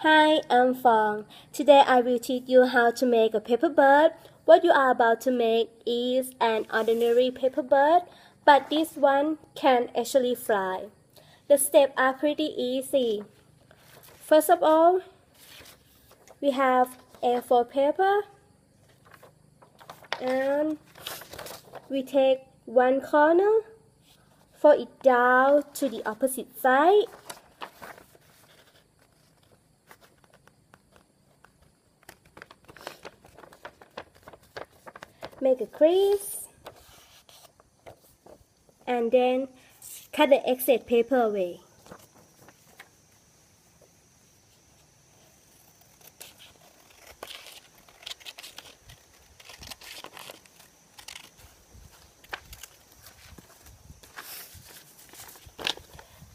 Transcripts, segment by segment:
Hi, I'm Fong. Today I will teach you how to make a paper bird. What you are about to make is an ordinary paper bird, but this one can actually fly. The steps are pretty easy. First of all, we have A4 paper and we take one corner, fold it down to the opposite side. Make a crease and then cut the excess paper away.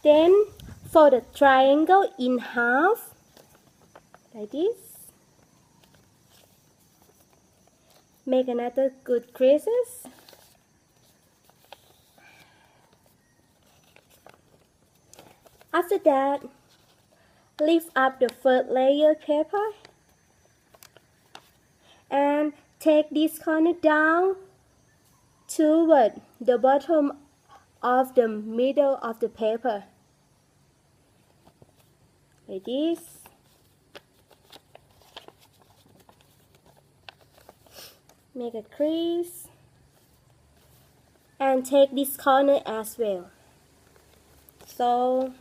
Then fold the triangle in half like this. Make another good creases. After that, lift up the first layer paper and take this corner down toward the bottom of the middle of the paper like this. Make a crease and take this corner as well. So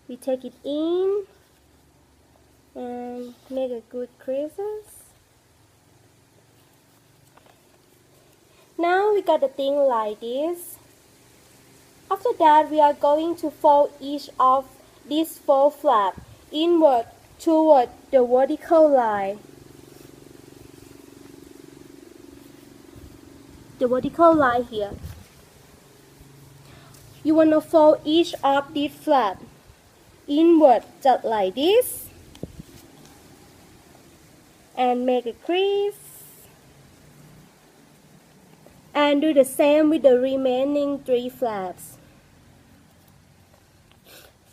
we take it in and make a good creases. Now we got the thing like this. After that, we are going to fold each of these 4 flaps inward toward the vertical line. The vertical line here. You want to fold each of these flaps inward just like this and make a crease and do the same with the remaining 3 flaps.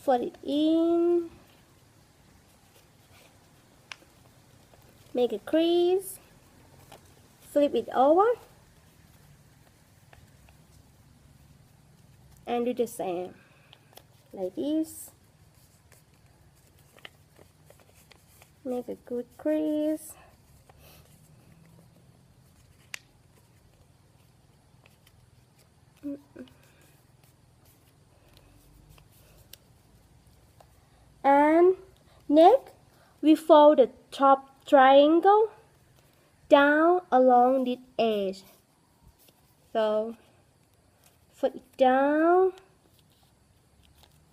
Fold it in, make a crease, flip it over and do the same like this. Make a good crease. And next, we fold the top triangle down along this edge. So, fold it down,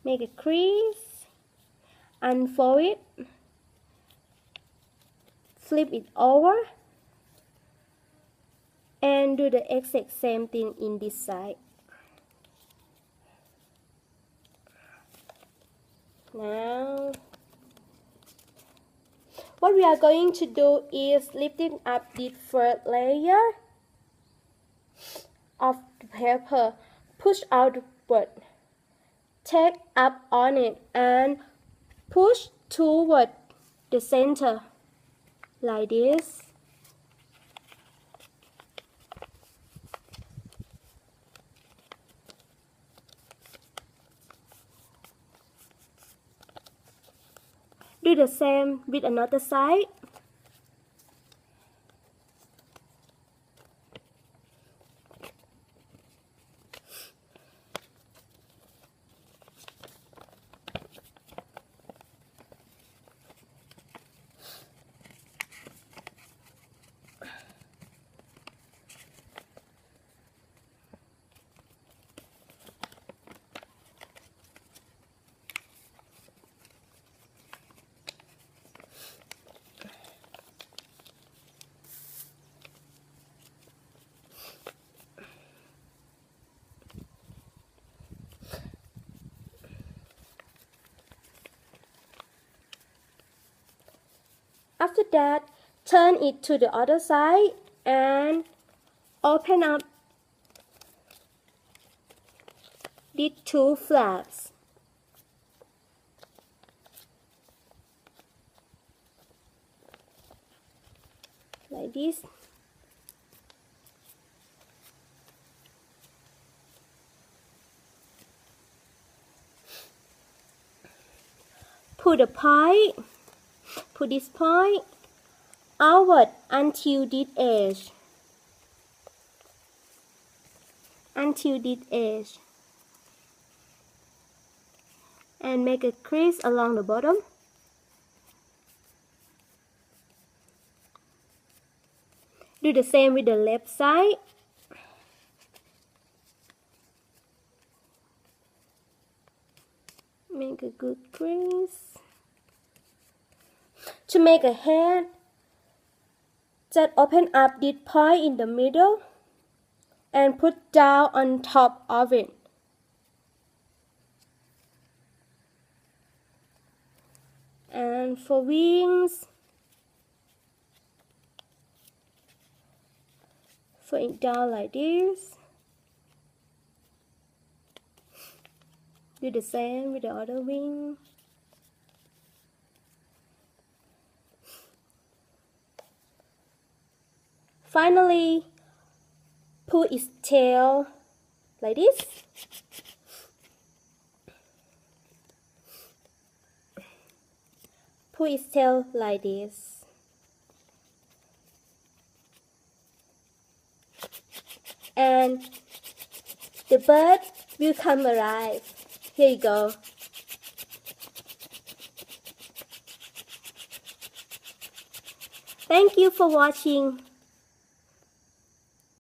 make a crease, unfold it, flip it over, and do the exact same thing in this side. Now, what we are going to do is lifting up this first layer of the paper, push outward, take up on it, and push toward the center like this. Do the same with another side. After that, turn it to the other side and open up these 2 flaps. like this. Put the point, put this point outward until this edge. Until this edge. And make a crease along the bottom. Do the same with the left side. Make a good crease. To make a head, just open up this point in the middle and put down on top of it. And for wings, put it down like this. Do the same with the other wing. Finally, put its tail like this. Put its tail like this. And the bird will come alive. Here you go. Thank you for watching.